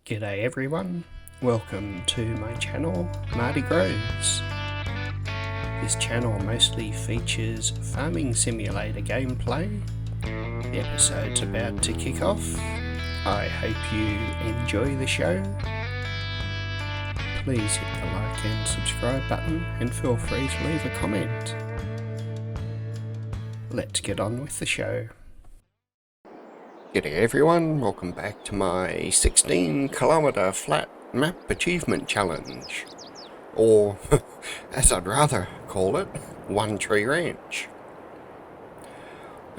G'day everyone, welcome to my channel, Marty Grows. This channel mostly features farming simulator gameplay. The episode's about to kick off. I hope you enjoy the show. Please hit the like and subscribe button and feel free to leave a comment. Let's get on with the show. G'day everyone, welcome back to my 16 kilometre flat map achievement challenge, or as I'd rather call it, One Tree Ranch.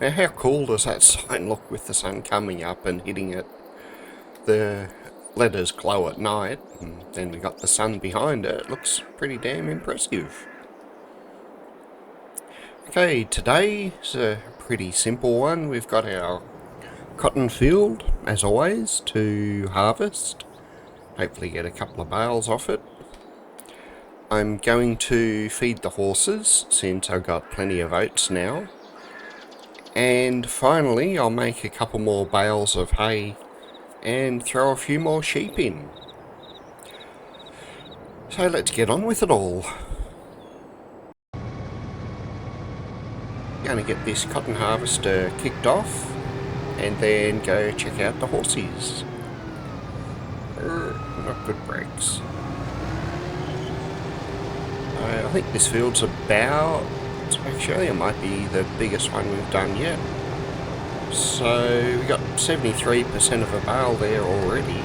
Now how cool does that sign look with the sun coming up and hitting it? The letters glow at night and then we got the sun behind it. It looks pretty damn impressive. Okay, today's a pretty simple one. We've got our cotton field, as always, to harvest. Hopefully get a couple of bales off it. I'm going to feed the horses, since I've got plenty of oats now. And finally, I'll make a couple more bales of hay and throw a few more sheep in. So let's get on with it all. Going to get this cotton harvester kicked off and then go check out the horses. Not good brakes. I think this field's about, actually it might be the biggest one we've done yet. So we got 73% of a bale there already.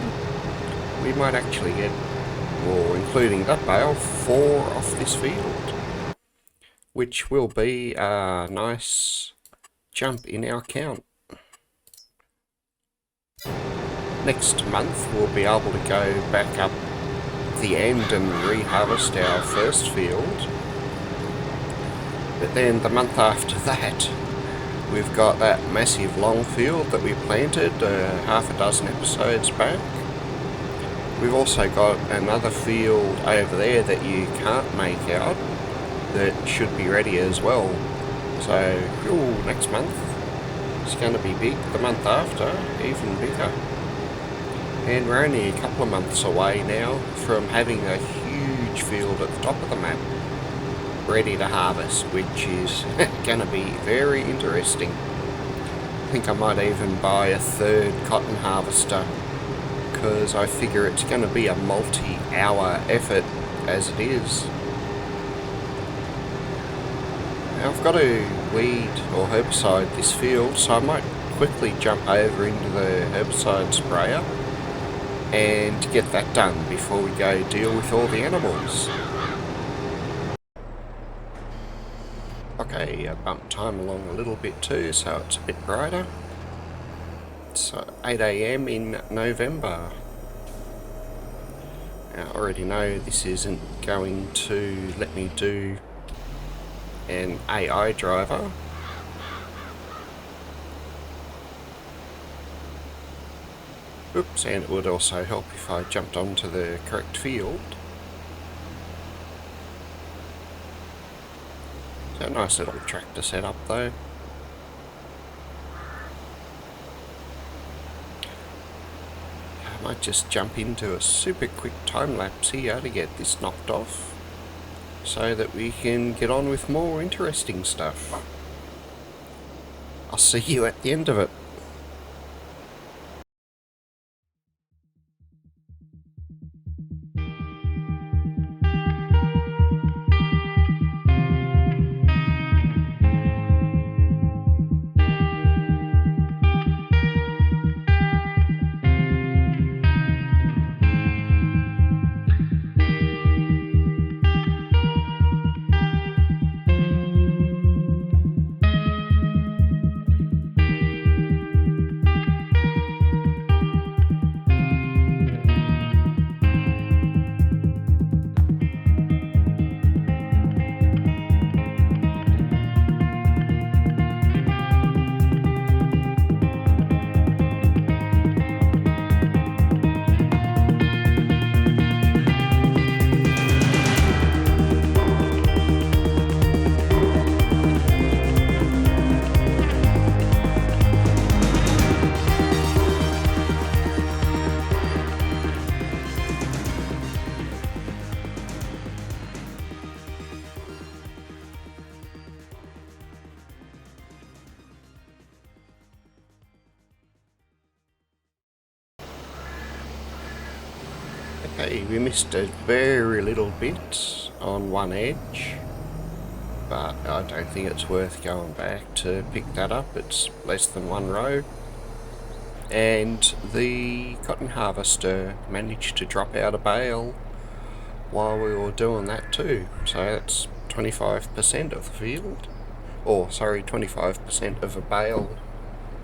We might actually get, or including that bale, 4 off this field, which will be a nice jump in our count. Next month we'll be able to go back up the end and reharvest our first field. But then the month after that, we've got that massive long field that we planted half a dozen episodes back. We've also got another field over there that you can't make out that should be ready as well. So, next month it's going to be big. The month after, even bigger. And we're only a couple of months away now from having a huge field at the top of the map ready to harvest, which is going to be very interesting. I think I might even buy a third cotton harvester, because I figure it's going to be a multi-hour effort as it is. Now I've got to weed or herbicide this field, so I might quickly jump over into the herbicide sprayer and get that done before we go deal with all the animals. Okay, I bumped time along a little bit too, so it's a bit brighter. It's 8 AM in November. Now, I already know this isn't going to let me do an AI driver. Oops, and it would also help if I jumped onto the correct field. So a nice little tractor setup though. I might just jump into a super quick time lapse here to get this knocked off, so that we can get on with more interesting stuff. I'll see you at the end of it. Okay, we missed a very little bit on one edge, but I don't think it's worth going back to pick that up. It's less than one row. And the cotton harvester managed to drop out a bale while we were doing that too. So that's 25% of the field. Or, sorry, 25% of a bale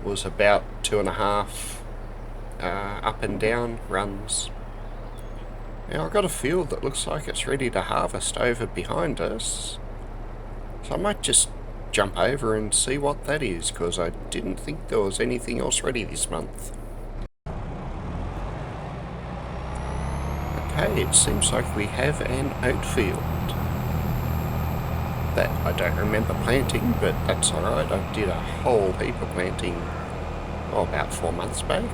was about 2.5 up and down runs. Now I've got a field that looks like it's ready to harvest over behind us. So I might just jump over and see what that is, because I didn't think there was anything else ready this month. Okay, it seems like we have an oat field that I don't remember planting, but that's alright. I did a whole heap of planting about 4 months back.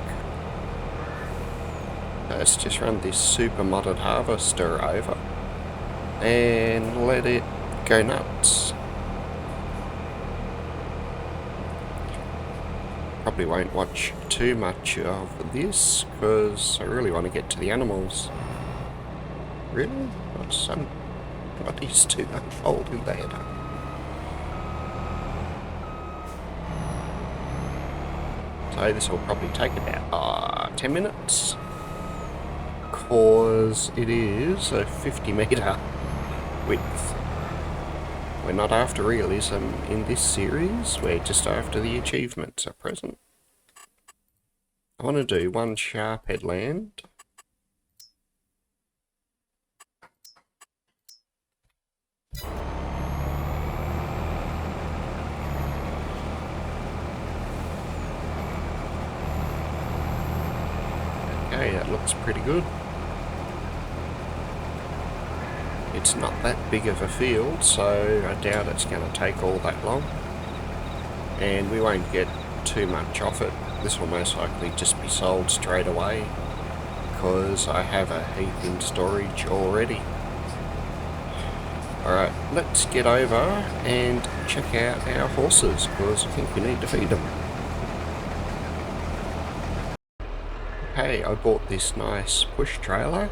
Let's just run this super modded harvester over and let it go nuts. Probably won't watch too much of this because I really want to get to the animals. Really? What is to unfold in there? So this will probably take about 10 minutes. Because it is a 50-metre width. We're not after realism in this series, we're just after the achievements at present. I want to do one sharp headland. Okay, that looks pretty good. It's not that big of a field, so I doubt it's going to take all that long. And we won't get too much off it. This will most likely just be sold straight away, because I have a heap in storage already. Alright, let's get over and check out our horses, because I think we need to feed them. Okay, I bought this nice push trailer.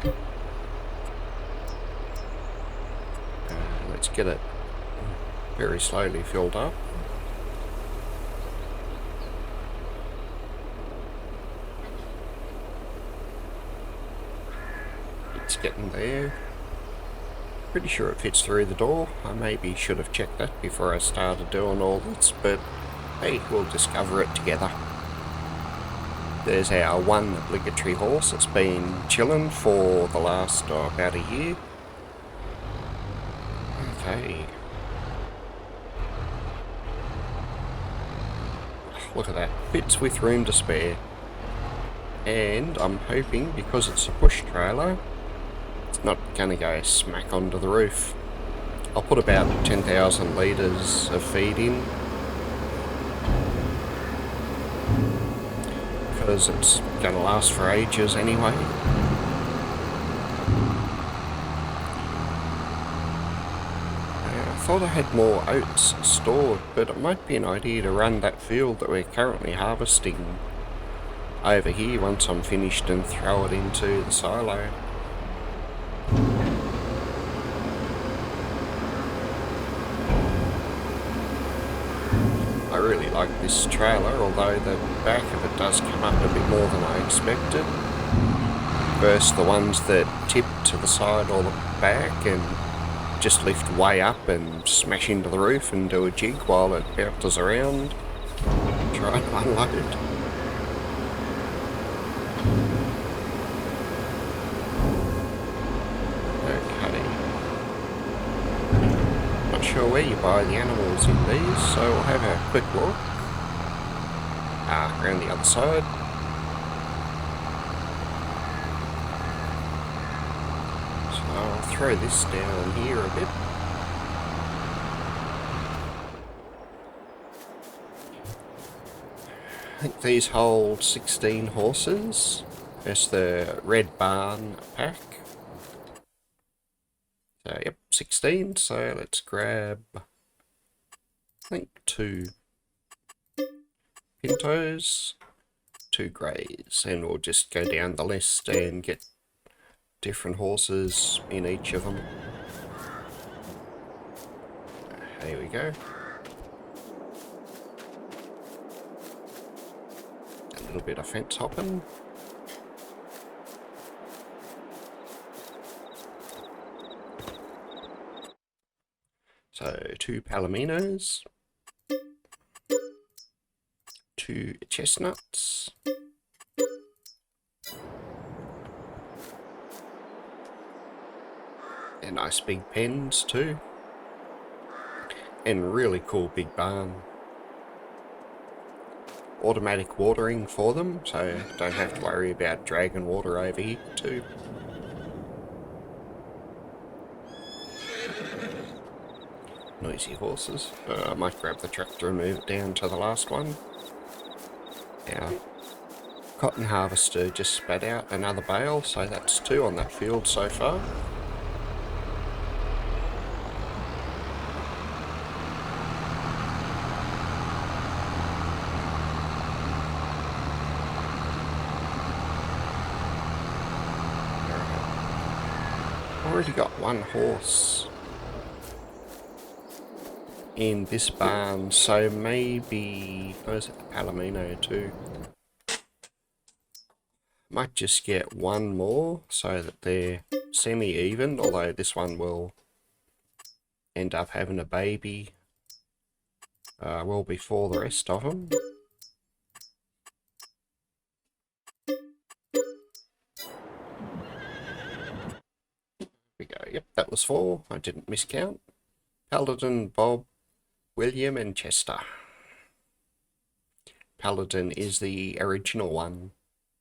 Let's get it very slowly filled up. It's getting there. Pretty sure it fits through the door. I maybe should have checked that before I started doing all this, but hey, we'll discover it together. There's our one obligatory horse that's been chilling for the last about a year. Okay. Look at that. Fits with room to spare. And I'm hoping, because it's a push trailer, it's not going to go smack onto the roof. I'll put about 10,000 litres of feed in, because it's going to last for ages anyway. I thought I had more oats stored, but it might be an idea to run that field that we're currently harvesting over here once I'm finished and throw it into the silo. I really like this trailer, although the back of it does come up a bit more than I expected, versus the ones that tip to the side or the back and just lift way up and smash into the roof and do a jig while it bounces around, trying to unload. Not sure where you buy the animals in these, so we'll have a quick look. Around the other side. So I'll throw this down here a bit. I think these hold 16 horses. There's the red barn pack. So, yep, 16, so let's grab, I think, 2 Pintos, 2 Greys, and we'll just go down the list and get different horses in each of them. Here we go. A little bit of fence hopping. So 2 palominos, 2 chestnuts, and nice big pens too, and really cool big barn. Automatic watering for them, so don't have to worry about dragging water over here too. Noisy horses. I might grab the tractor and move it down to the last one. Our cotton harvester just spat out another bale, so that's 2 on that field so far. Already got 1 horse in this barn, so maybe, where's it, Palomino too? Might just get 1 more so that they're semi-even, although this one will end up having a baby well before the rest of them. Here we go, yep, that was 4, I didn't miscount. Paladin, Bob, William and Chester. Paladin is the original one.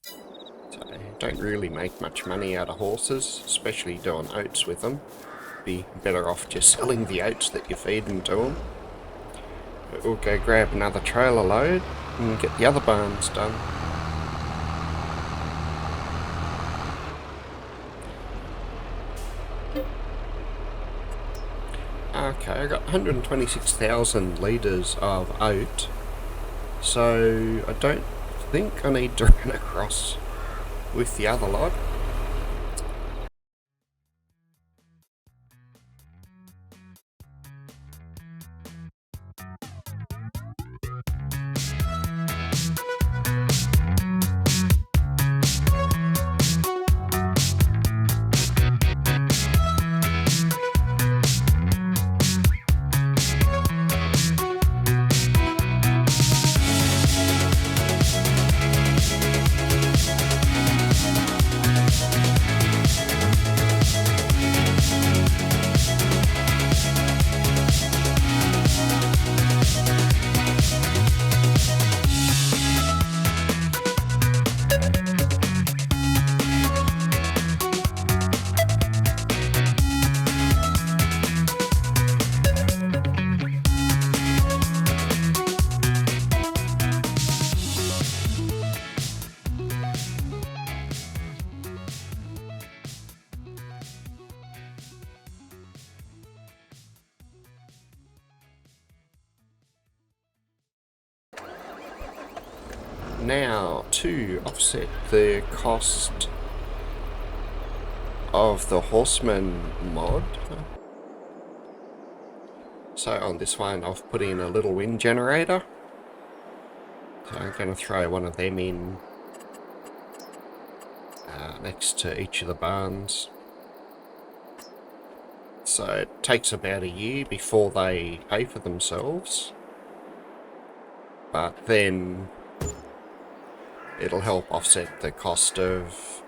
So don't really make much money out of horses, especially doing oats with them. Be better off just selling the oats that you're feeding to them. But we'll go grab another trailer load and get the other barns done. Okay, I got 126,000 litres of oat, so I don't think I need to run across with the other lot. Now, to offset the cost of the Horseman mod, so on this one I've put in a little wind generator, so I'm going to throw one of them in next to each of the barns. So it takes about a year before they pay for themselves, but then it'll help offset the cost of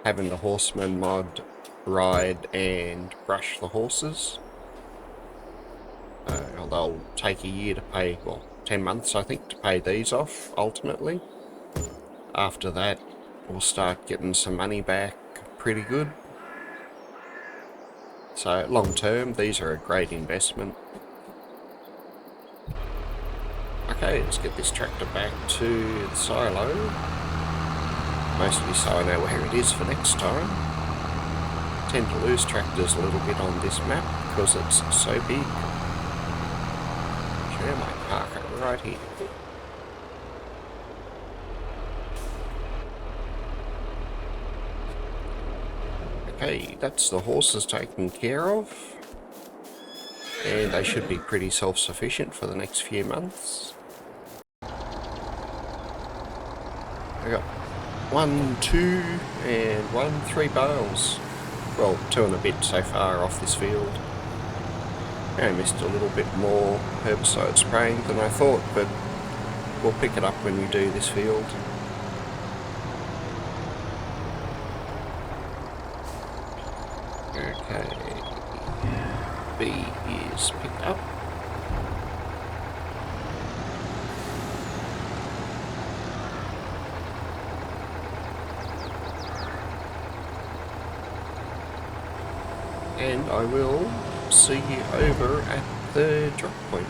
having the Horseman mod ride and brush the horses. They'll take a year to pay, well, 10 months I think, to pay these off ultimately. After that, we'll start getting some money back pretty good. So long term, these are a great investment. Okay, let's get this tractor back to the silo, mostly so I know where it is for next time. Tend to lose tractors a little bit on this map because it's so big. Actually, I might park it right here. Okay, that's the horses taken care of. And they should be pretty self-sufficient for the next few months. I got 1, 2, and 1, 3 bales. Well, 2 and a bit so far off this field. I missed a little bit more herbicide spraying than I thought, but we'll pick it up when we do this field. Okay, B is picked up. And I will see you over at the drop point.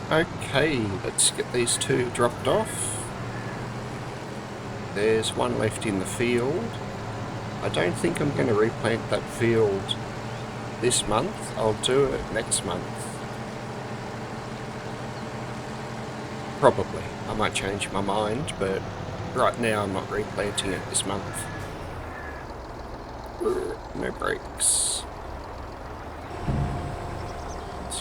Okay, let's get these 2 dropped off. There's 1 left in the field. I don't think I'm going to replant that field this month. I'll do it next month. Probably. I might change my mind, but right now I'm not replanting it this month. No brakes.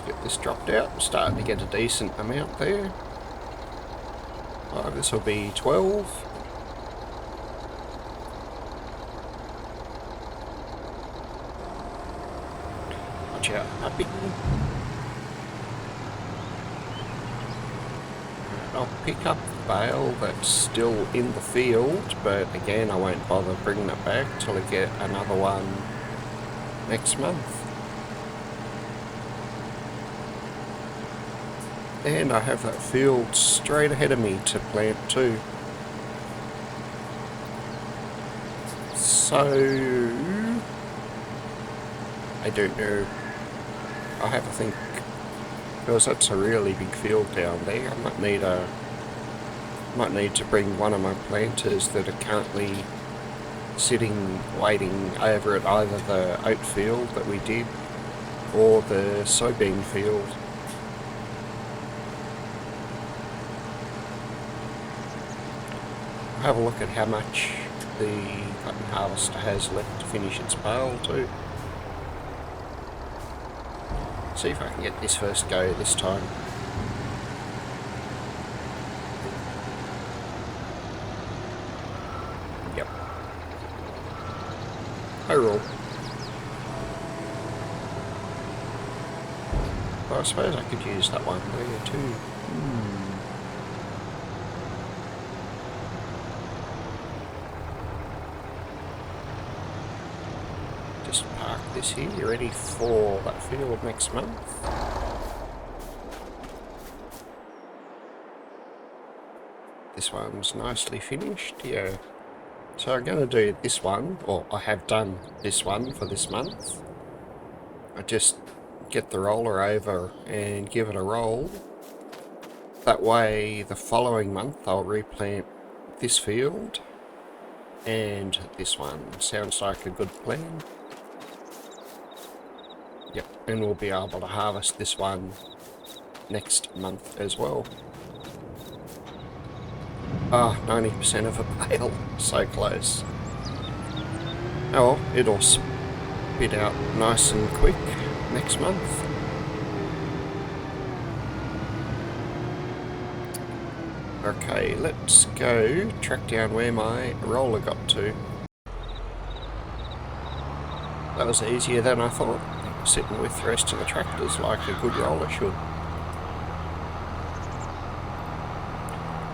Get this dropped out. I'm starting to get a decent amount there. Oh, this will be 12. Watch out, puppy. I'll pick up the bale that's still in the field, but again I won't bother bringing it back till I get another one next month. And I have that field straight ahead of me to plant too. So I don't know. I'll have to think, because that's a really big field down there. I might need to bring one of my planters that are currently sitting waiting over at either the oat field that we did or the soybean field. Have a look at how much the cotton harvester has left to finish its bale too. See if I can get this first go this time. Yep. I roll. Well, I suppose I could use that one there too. This here, you're ready for that field next month. This one's nicely finished, yeah. So I'm going to do this one, or I have done this one for this month. I just get the roller over and give it a roll. That way the following month I'll replant this field. and this one. Sounds like a good plan. Yep, and we'll be able to harvest this one next month as well. Ah, 90% of a bale. So close. Oh well, it'll spit out nice and quick next month. Okay, let's go track down where my roller got to. That was easier than I thought. Sitting with the rest of the tractors like a good roller should.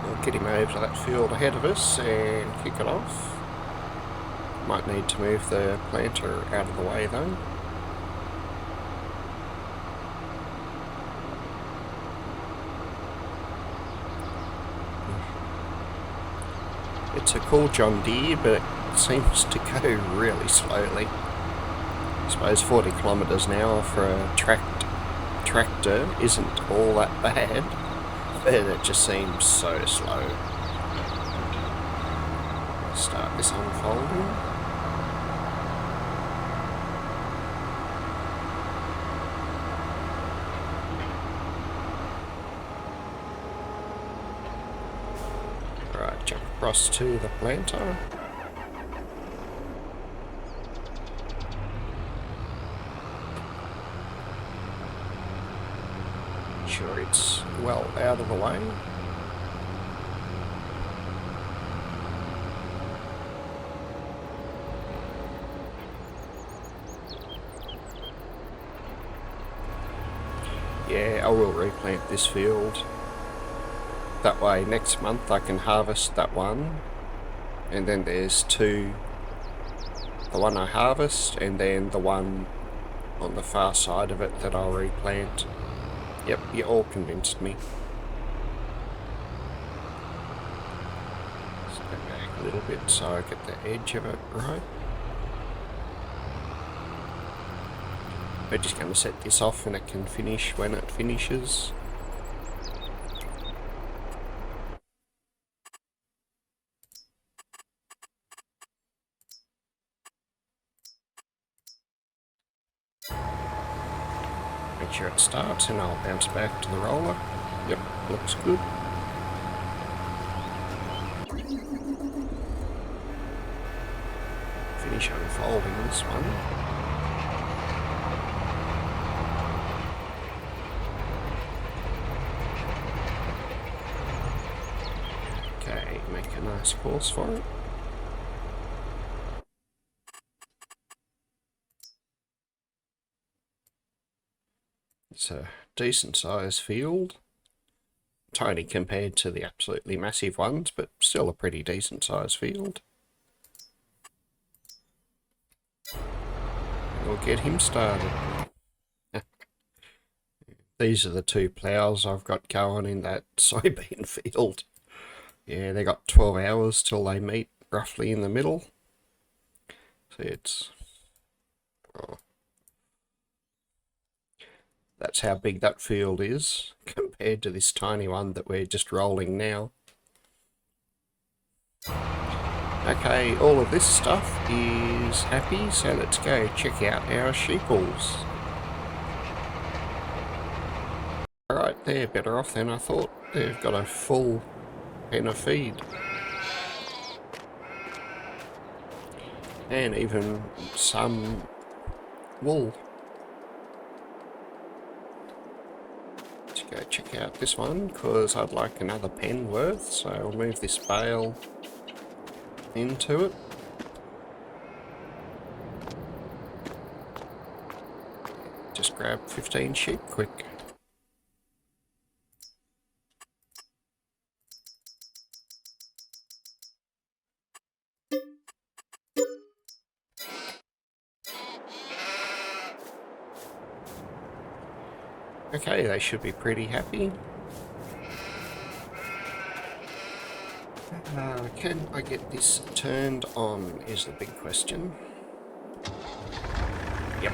We'll get him over to that field ahead of us and kick it off. Might need to move the planter out of the way though. It's a cool John Deere, but it seems to go really slowly. I suppose 40 kilometres an hour for a tractor isn't all that bad, but it just seems so slow. Start this unfolding. Right, jump across to the planter. Sure it's well out of the way. Yeah, I will replant this field. That way next month I can harvest that one, and then there's two, the one I harvest and then the one on the far side of it that I'll replant. Yep, you all convinced me. Let's go back a little bit so I get the edge of it right. We're just going to set this off and it can finish when it finishes. Make sure it starts and I'll bounce back to the roller. Yep, looks good. Finish unfolding this one. Okay, make a nice course for it. It's a decent sized field. Tiny compared to the absolutely massive ones, but still a pretty decent sized field. We'll get him started. These are the two ploughs I've got going in that soybean field. Yeah, they got 12 hours till they meet roughly in the middle. See, it's... Oh. That's how big that field is compared to this tiny one that we're just rolling now. Okay, all of this stuff is happy, so let's go check out our sheeples. Alright, they're better off than I thought. They've got a full pen of feed. And even some wool. Let's go check out this one, because I'd like another pen worth, so I'll move this bale into it. Just grab 15 sheep quick. Okay, they should be pretty happy. Can I get this turned on is the big question. Yep.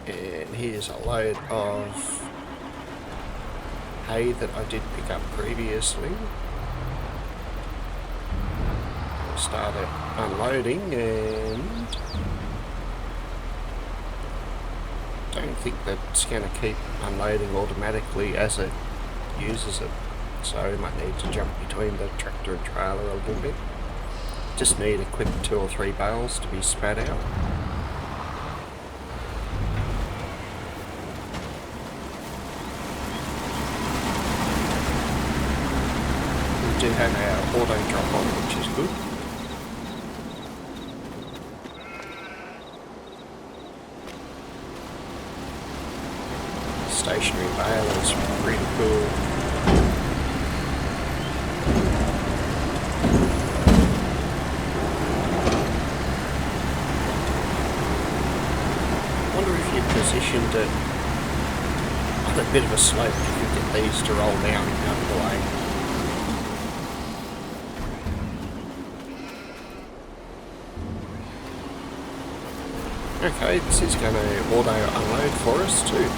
And here's a load of hay that I did pick up previously. start it unloading, and don't think that it's going to keep unloading automatically as it uses it, so we might need to jump between the tractor and trailer a little bit. Just need a quick 2 or 3 bales to be spat out. We do have our auto drop on, which is good. Stationary bale is pretty cool. I wonder if you positioned it on a bit of a slope, you could get these to roll down out of the way. Okay, this is going to auto unload for us too.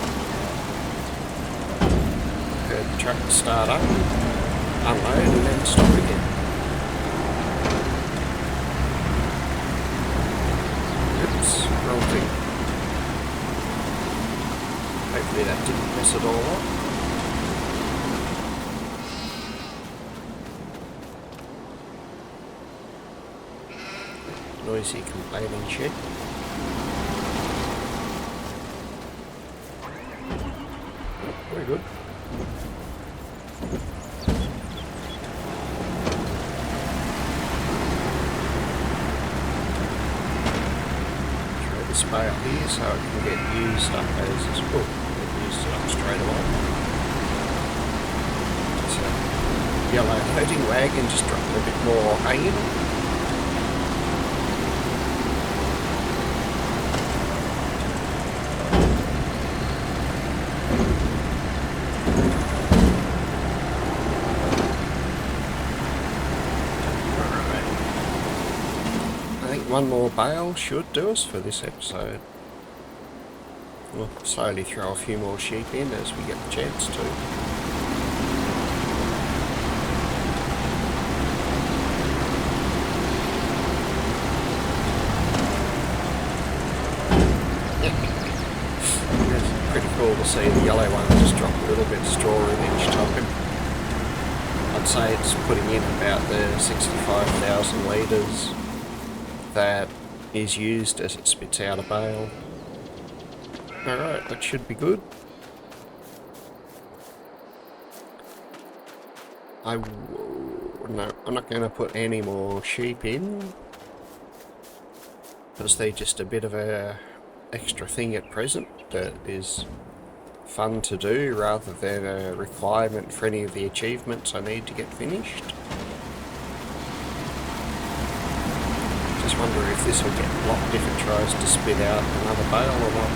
The truck start up, unload, and then stop again. Oops, wrong thing. Hopefully that didn't mess it all up. Noisy complaining shit. Very good. Throw this bale here so it can get used up as it's full. Get used it up straight away. It's a yellow loading wagon, just dropping a bit more hay in. One more bale should do us for this episode. We'll slowly throw a few more sheep in as we get the chance to. It's pretty cool to see the yellow one just drop a little bit of straw in each time. I'd say it's putting in about the 65,000 litres that is used as it spits out a bale. Alright, that should be good. No, I'm not going to put any more sheep in, because they're just a bit of a extra thing at present that is fun to do rather than a requirement for any of the achievements I need to get finished. Just wonder if this will get blocked if it tries to spit out another bale or not.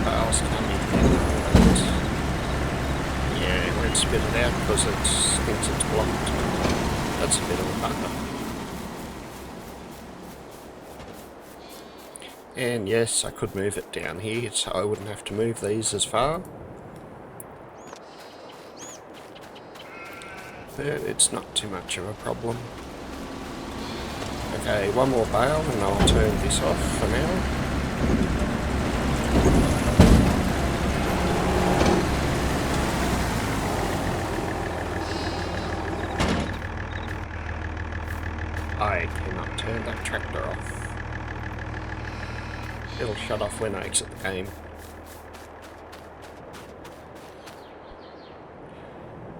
Bales coming in. Yeah, it won't spit it out because it thinks it's blocked. That's a bit of a bugger. And yes, I could move it down here, so I wouldn't have to move these as far. But it's not too much of a problem. Okay, one more bale and I'll turn this off for now. I cannot turn that tractor off. It'll shut off when I exit the game.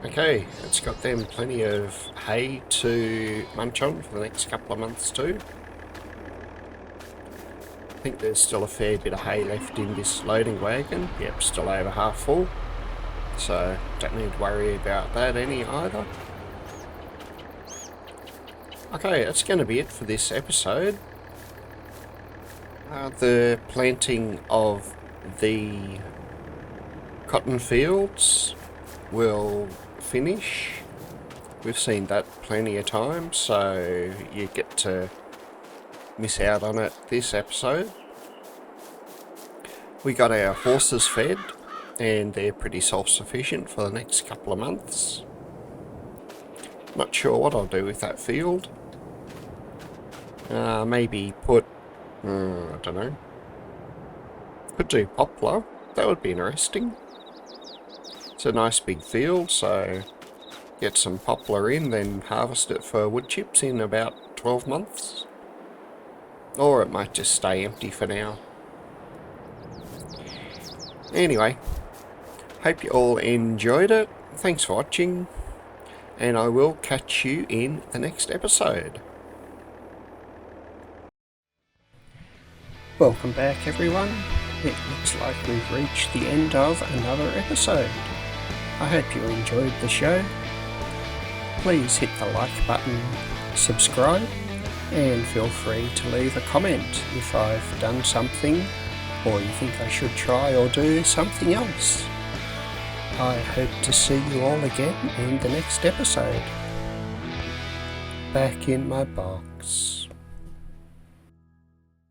Okay, it's got them plenty of hay to munch on for the next couple of months too. I think there's still a fair bit of hay left in this loading wagon. Yep, still over half full. So, don't need to worry about that any either. Okay, that's going to be it for this episode. The planting of the cotton fields will finish. We've seen that plenty of times, so you get to miss out on it this episode. We got our horses fed, and they're pretty self-sufficient for the next couple of months. Not sure what I'll do with that field. Maybe put, I don't know. Could do poplar, that would be interesting. It's a nice big field, so get some poplar in, then harvest it for wood chips in about 12 months. Or it might just stay empty for now. Anyway, hope you all enjoyed it. Thanks for watching, and I will catch you in the next episode. Welcome back, everyone. It looks like we've reached the end of another episode. I hope you enjoyed the show. Please hit the like button, subscribe, and feel free to leave a comment if I've done something or you think I should try or do something else. I hope to see you all again in the next episode. Back in my box.